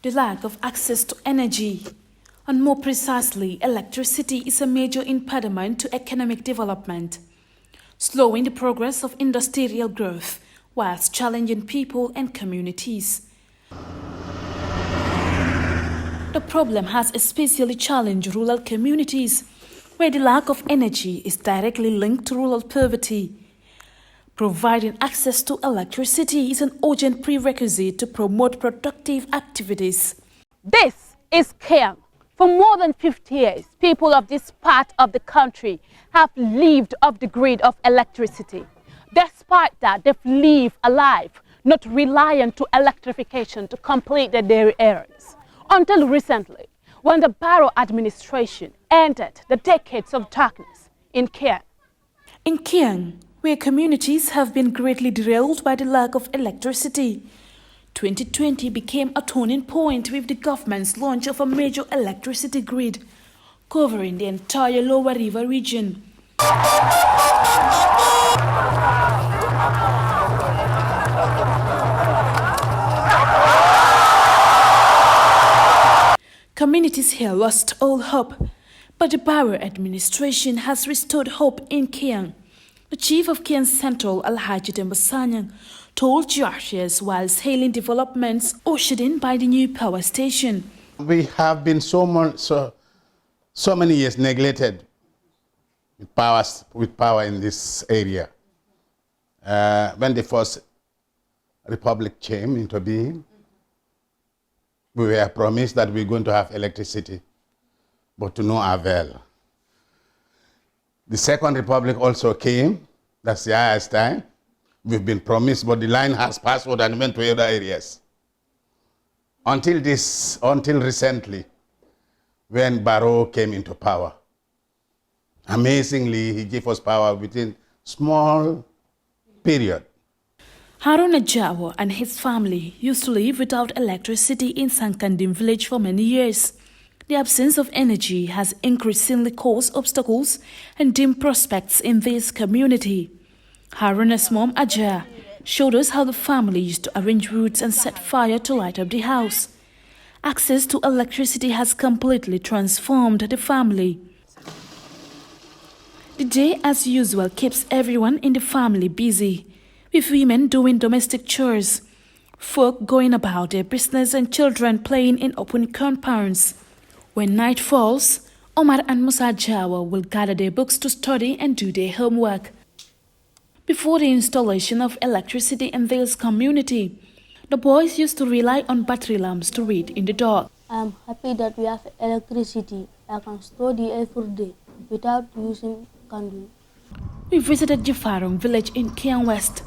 the lack of access to energy, and more precisely, electricity is a major impediment to economic development, slowing the progress of industrial growth whilst challenging people and communities. The problem has especially challenged rural communities, where the lack of energy is directly linked to rural poverty. Providing access to electricity is an urgent prerequisite to promote productive activities. This is Kiang. For more than 50 years, people of this part of the country have lived off the grid of electricity. Despite that, they've lived a life not reliant to electrification to complete their daily errands. Until recently, when the Barrow administration ended the decades of darkness in Kiang. In Kiang, where communities have been greatly derailed by the lack of electricity, 2020 became a turning point with the government's launch of a major electricity grid covering the entire Lower River region. Communities here lost all hope, but the Barrow administration has restored hope in Kiang. The chief of Kiang Central, Sanyang, told Georgians whilst hailing developments ushered in by the new power station. We have been so many years neglected with power in this area. When the first republic came into being, we were promised that we're going to have electricity, but to no avail. The Second Republic also came, that's the highest time. We've been promised, but the line has passed and went to other areas. Until recently, when Barrow came into power. Amazingly, he gave us power within small period. Haruna Jawa and his family used to live without electricity in Sankandim village for many years. The absence of energy has increasingly caused obstacles and dim prospects in this community. Haruna's mom, Aja, showed us how the family used to arrange roots and set fire to light up the house. Access to electricity has completely transformed the family. The day, as usual, keeps everyone in the family busy, with women doing domestic chores, folk going about their business and children playing in open compounds. When night falls, Omar and Musa Jawa will gather their books to study and do their homework. Before the installation of electricity in this community, the boys used to rely on battery lamps to read in the dark. I am happy that we have electricity. I can study every day without using candle. We visited Jifarong village in Kiang West,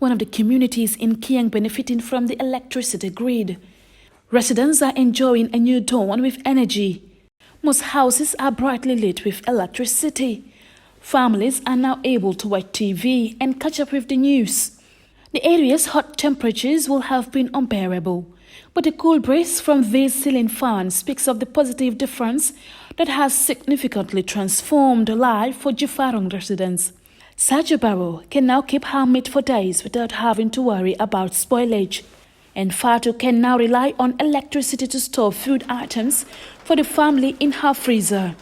one of the communities in Kiang benefiting from the electricity grid. Residents are enjoying a new dawn with energy. Most houses are brightly lit with electricity. Families are now able to watch TV and catch up with the news. The area's hot temperatures will have been unbearable, but the cool breeze from these ceiling fans speaks of the positive difference that has significantly transformed life for Jifarong residents. Sajo Barrow can now keep her meat for days without having to worry about spoilage. And Fatu can now rely on electricity to store food items for the family in her freezer.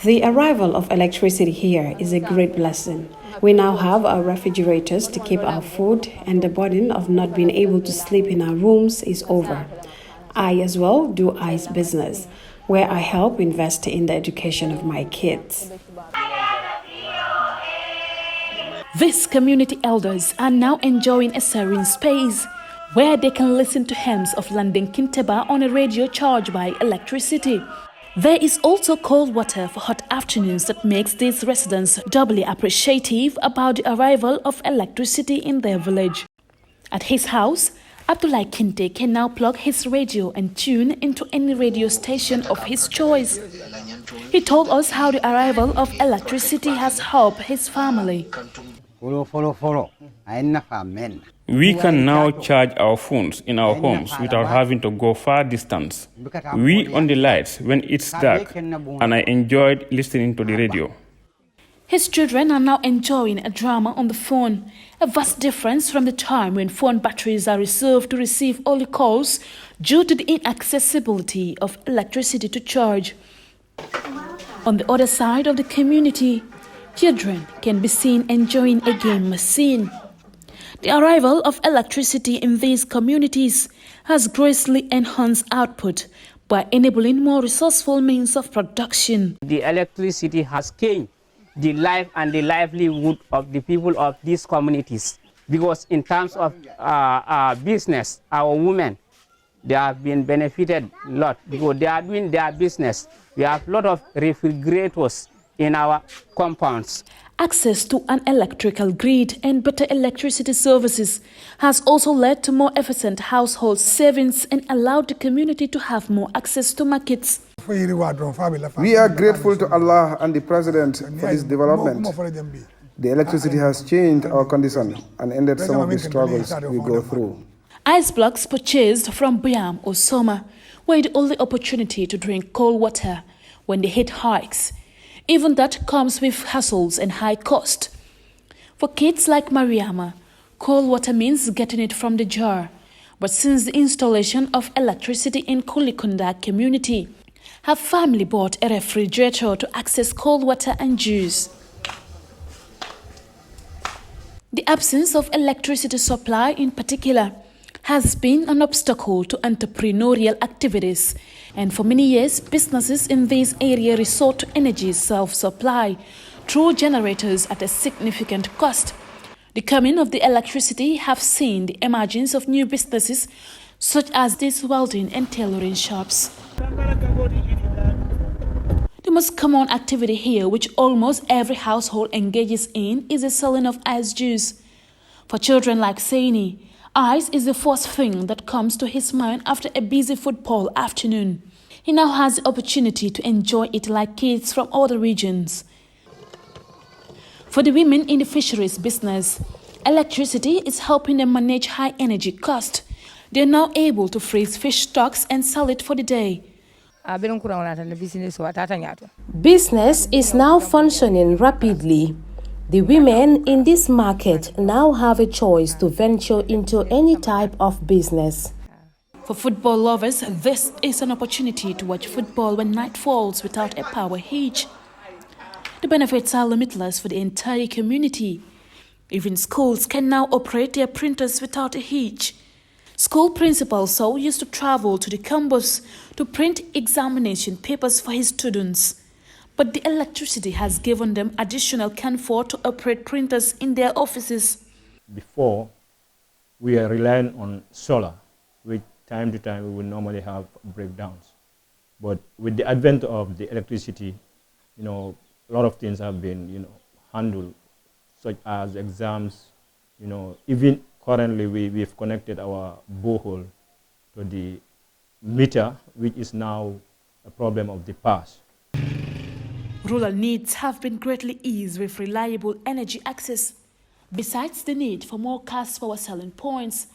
The arrival of electricity here is a great blessing. We now have our refrigerators to keep our food, and the burden of not being able to sleep in our rooms is over. I as well do ice business, where I help invest in the education of my kids. These community elders are now enjoying a serene space where they can listen to hymns of Landing Kinteba on a radio charged by electricity. There is also cold water for hot afternoons that makes these residents doubly appreciative about the arrival of electricity in their village. At his house, Abdullah Kinte can now plug his radio and tune into any radio station of his choice. He told us how the arrival of electricity has helped his family. We can now charge our phones in our homes without having to go far distance. We on the lights when it's dark, and I enjoyed listening to the radio. His children are now enjoying a drama on the phone, a vast difference from the time when phone batteries are reserved to receive only calls due to the inaccessibility of electricity to charge. On the other side of the community, children can be seen enjoying a game machine. The arrival of electricity in these communities has greatly enhanced output by enabling more resourceful means of production. The electricity has changed the life and the livelihood of the people of these communities, because in terms of business, our women, they have been benefited a lot because they are doing their business. We have a lot of refrigerators in our compounds. Access to an electrical grid and better electricity services has also led to more efficient household savings and allowed the community to have more access to markets. We are grateful to Allah and the President for this development. The electricity has changed our condition and ended some of the struggles we go through. Ice blocks purchased from Biam or Soma were the only opportunity to drink cold water when the heat hikes. Even that comes with hassles and high cost. For kids like Mariama, cold water means getting it from the jar. But since the installation of electricity in Kulikunda community, her family bought a refrigerator to access cold water and juice. The absence of electricity supply in particular has been an obstacle to entrepreneurial activities, and for many years, businesses in this area resort to energy self-supply through generators at a significant cost. The coming of the electricity have seen the emergence of new businesses such as these welding and tailoring shops. The most common activity here, which almost every household engages in, is the selling of ice juice. For children like Saini, ice is the first thing that comes to his mind after a busy football afternoon. He now has the opportunity to enjoy it like kids from other regions. For the women in the fisheries business, electricity is helping them manage high energy cost. They are now able to freeze fish stocks and sell it for the day. Business is now functioning rapidly. The women in this market now have a choice to venture into any type of business. For football lovers, this is an opportunity to watch football when night falls without a power hitch. The benefits are limitless for the entire community. Even schools can now operate their printers without a hitch. School principal So used to travel to the campus to print examination papers for his students. But the electricity has given them additional comfort to operate printers in their offices. Before, we are relying on solar, which time to time we will normally have breakdowns. But with the advent of the electricity, a lot of things have been, handled, such as exams. Even currently we've connected our borehole to the meter, which is now a problem of the past. Rural needs have been greatly eased with reliable energy access. Besides the need for more cash power selling points,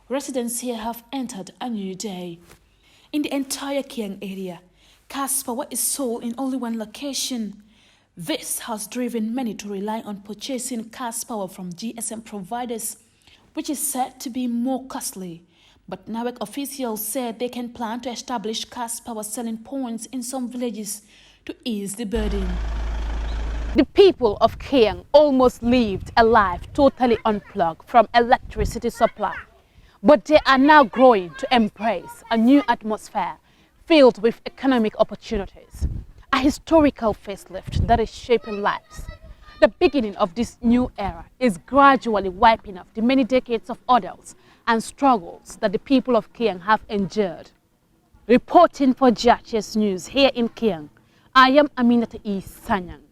residents here have entered a new day. In the entire Kiang area, cash power is sold in only one location. This has driven many to rely on purchasing cash power from GSM providers, which is said to be more costly. But NAWEC officials said they can plan to establish cash power selling points in some villages to ease the burden. The people of Kiang almost lived a life totally unplugged from electricity supply. But they are now growing to embrace a new atmosphere filled with economic opportunities. A historical facelift that is shaping lives. The beginning of this new era is gradually wiping off the many decades of ordeals and struggles that the people of Kiang have endured. Reporting for GHS News here in Kiang, I am Aminata Sanyang.